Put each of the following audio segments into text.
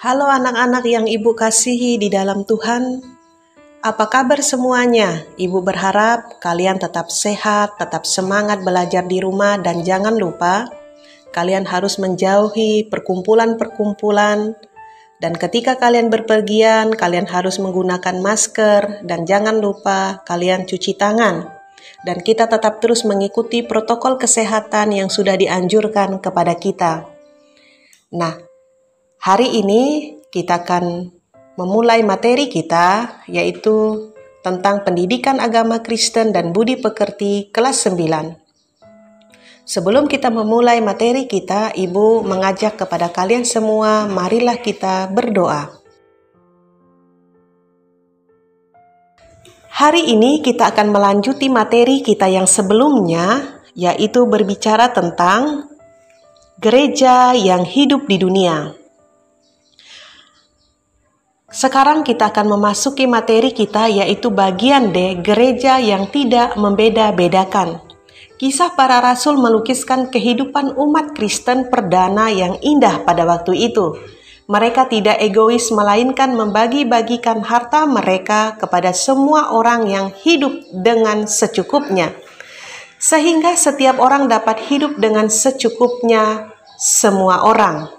Halo anak-anak yang Ibu kasihi di dalam Tuhan. Apa kabar semuanya? Ibu berharap kalian tetap sehat, tetap semangat belajar di rumah, dan jangan lupa kalian harus menjauhi perkumpulan-perkumpulan. Dan ketika kalian berpergian, kalian harus menggunakan masker, dan jangan lupa kalian cuci tangan. Dan kita tetap terus mengikuti protokol kesehatan yang sudah dianjurkan kepada kita. Nah, hari ini kita akan memulai materi kita, yaitu tentang pendidikan agama Kristen dan budi pekerti kelas 9. Sebelum kita memulai materi kita, Ibu mengajak kepada kalian semua, marilah kita berdoa. Hari ini kita akan melanjuti materi kita yang sebelumnya, yaitu berbicara tentang gereja yang hidup di dunia. Sekarang kita akan memasuki materi kita, yaitu bagian D, gereja yang tidak membeda-bedakan. Kisah para rasul melukiskan kehidupan umat Kristen perdana yang indah pada waktu itu. Mereka tidak egois, melainkan membagi-bagikan harta mereka kepada semua orang yang hidup dengan secukupnya. Sehingga setiap orang dapat hidup dengan secukupnya, semua orang.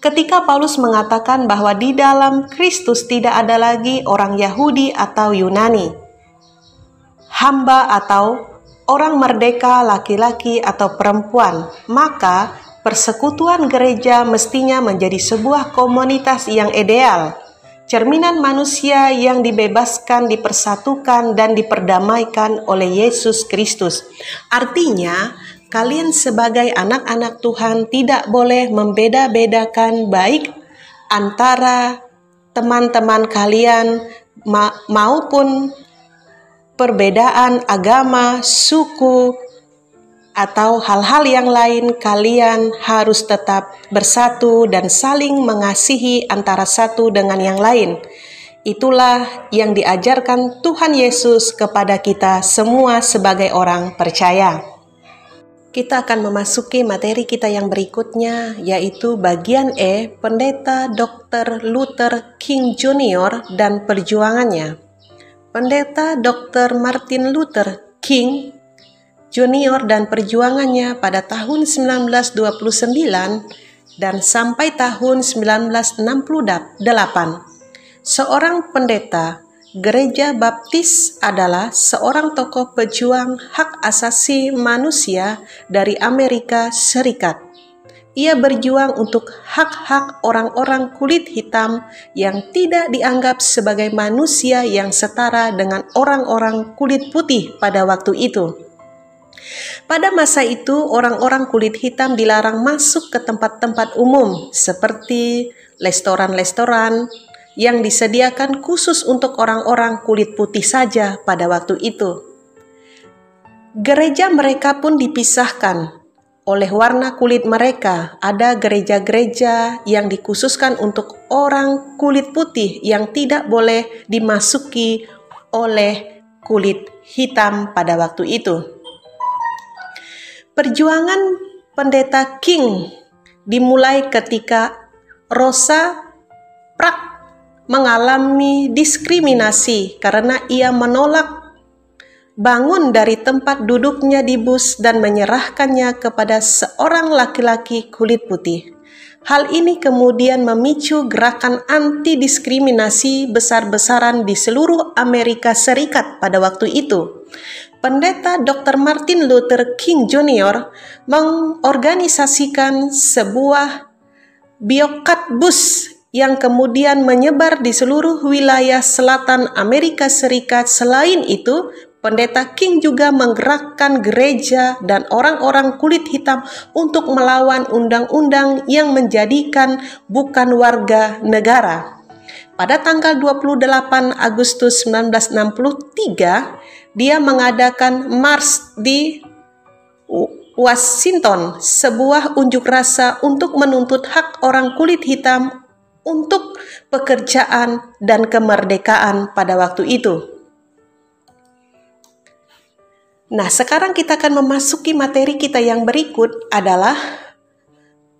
Ketika Paulus mengatakan bahwa di dalam Kristus tidak ada lagi orang Yahudi atau Yunani, hamba atau orang merdeka, laki-laki atau perempuan, maka persekutuan gereja mestinya menjadi sebuah komunitas yang ideal, cerminan manusia yang dibebaskan, dipersatukan, dan diperdamaikan oleh Yesus Kristus. Artinya, kalian sebagai anak-anak Tuhan tidak boleh membeda-bedakan baik antara teman-teman kalian maupun perbedaan agama, suku, atau hal-hal yang lain. Kalian harus tetap bersatu dan saling mengasihi antara satu dengan yang lain. Itulah yang diajarkan Tuhan Yesus kepada kita semua sebagai orang percaya. Kita akan memasuki materi kita yang berikutnya, yaitu bagian E, Pendeta Dr. Luther King Jr. dan perjuangannya. Pendeta Dr. Martin Luther King Jr. dan perjuangannya pada tahun 1929 dan sampai tahun 1968. Seorang pendeta Gereja Baptis adalah seorang tokoh pejuang hak asasi manusia dari Amerika Serikat. Ia berjuang untuk hak-hak orang-orang kulit hitam yang tidak dianggap sebagai manusia yang setara dengan orang-orang kulit putih pada waktu itu. Pada masa itu, orang-orang kulit hitam dilarang masuk ke tempat-tempat umum seperti restoran-restoran yang disediakan khusus untuk orang-orang kulit putih saja pada waktu itu. Gereja mereka pun dipisahkan oleh warna kulit mereka. Ada gereja-gereja yang dikhususkan untuk orang kulit putih yang tidak boleh dimasuki oleh kulit hitam pada waktu itu. Perjuangan Pendeta King dimulai ketika Rosa Parks mengalami diskriminasi karena ia menolak bangun dari tempat duduknya di bus dan menyerahkannya kepada seorang laki-laki kulit putih. Hal ini kemudian memicu gerakan anti-diskriminasi besar-besaran di seluruh Amerika Serikat pada waktu itu. Pendeta Dr. Martin Luther King Jr. mengorganisasikan sebuah boycott bus yang kemudian menyebar di seluruh wilayah selatan Amerika Serikat. Selain itu, Pendeta King juga menggerakkan gereja dan orang-orang kulit hitam untuk melawan undang-undang yang menjadikan bukan warga negara. Pada tanggal 28 Agustus 1963, dia mengadakan mars di Washington, sebuah unjuk rasa untuk menuntut hak orang kulit hitam untuk pekerjaan dan kemerdekaan pada waktu itu. Nah, sekarang kita akan memasuki materi kita yang berikut adalah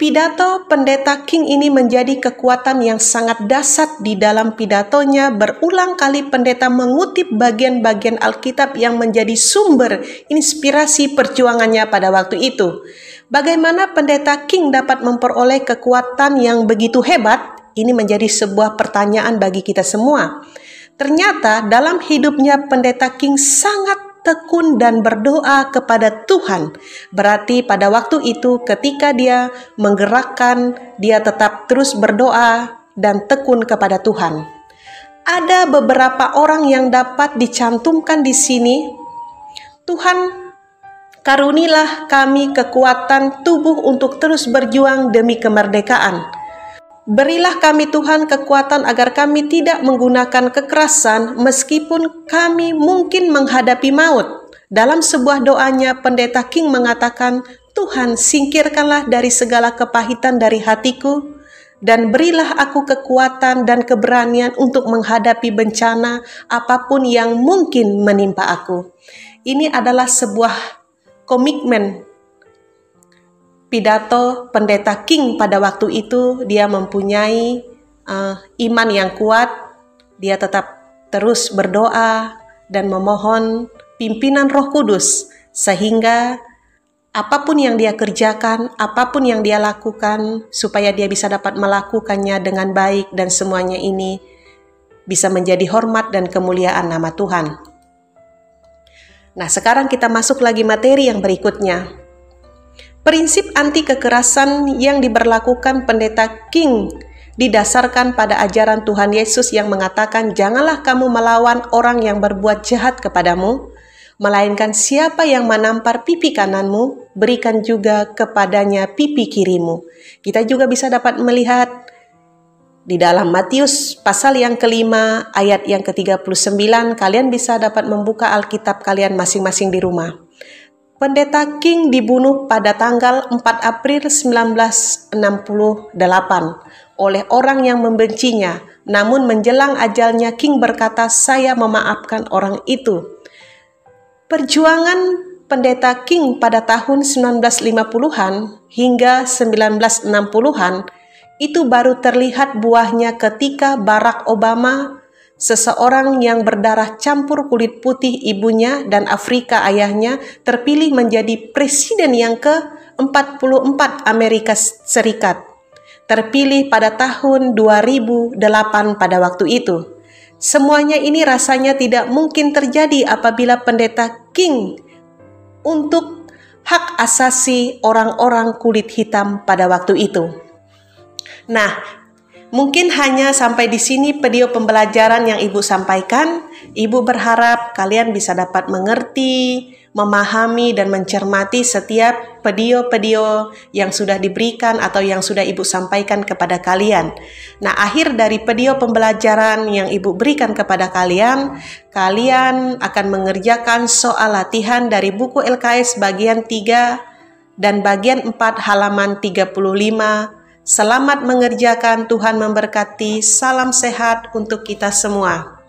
Pidato Pendeta King ini menjadi kekuatan yang sangat dahsyat. Di dalam pidatonya berulang kali pendeta mengutip bagian-bagian Alkitab yang menjadi sumber inspirasi perjuangannya pada waktu itu. Bagaimana Pendeta King dapat memperoleh kekuatan yang begitu hebat? Ini menjadi sebuah pertanyaan bagi kita semua. Ternyata dalam hidupnya Pendeta King sangat tekun dan berdoa kepada Tuhan. Berarti pada waktu itu ketika dia menggerakkan, dia tetap terus berdoa dan tekun kepada Tuhan. Ada beberapa orang yang dapat dicantumkan di sini. Tuhan, karunilah kami kekuatan tubuh untuk terus berjuang demi kemerdekaan. Berilah kami Tuhan kekuatan agar kami tidak menggunakan kekerasan meskipun kami mungkin menghadapi maut. Dalam sebuah doanya, Pendeta King mengatakan, Tuhan, singkirkanlah dari segala kepahitan dari hatiku dan berilah aku kekuatan dan keberanian untuk menghadapi bencana apapun yang mungkin menimpa aku. Ini adalah sebuah komitmen pidato Pendeta King pada waktu itu. Dia mempunyai iman yang kuat. Dia tetap terus berdoa dan memohon pimpinan Roh Kudus sehingga apapun yang dia kerjakan, apapun yang dia lakukan, supaya dia bisa dapat melakukannya dengan baik dan semuanya ini bisa menjadi hormat dan kemuliaan nama Tuhan. Nah, sekarang kita masuk lagi materi yang berikutnya. Prinsip anti kekerasan yang diberlakukan Pendeta King didasarkan pada ajaran Tuhan Yesus yang mengatakan, janganlah kamu melawan orang yang berbuat jahat kepadamu, melainkan siapa yang menampar pipi kananmu, berikan juga kepadanya pipi kirimu. Kita juga bisa dapat melihat di dalam Matius pasal yang kelima ayat yang ke-39. Kalian bisa dapat membuka Alkitab kalian masing-masing di rumah. Pendeta King dibunuh pada tanggal 4 April 1968 oleh orang yang membencinya. Namun menjelang ajalnya, King berkata, saya memaafkan orang itu. Perjuangan Pendeta King pada tahun 1950-an hingga 1960-an itu baru terlihat buahnya ketika Barack Obama, seseorang yang berdarah campur kulit putih ibunya dan Afrika ayahnya, terpilih menjadi presiden yang ke-44 Amerika Serikat. Terpilih pada tahun 2008 pada waktu itu. Semuanya ini rasanya tidak mungkin terjadi apabila Pendeta King untuk hak asasi orang-orang kulit hitam pada waktu itu. Nah, mungkin hanya sampai di sini video pembelajaran yang Ibu sampaikan. Ibu berharap kalian bisa dapat mengerti, memahami, dan mencermati setiap video-video yang sudah diberikan atau yang sudah Ibu sampaikan kepada kalian. Nah, akhir dari video pembelajaran yang Ibu berikan kepada kalian, kalian akan mengerjakan soal latihan dari buku LKS bagian 3 dan bagian 4 halaman 35. Selamat mengerjakan, Tuhan memberkati. Salam sehat untuk kita semua.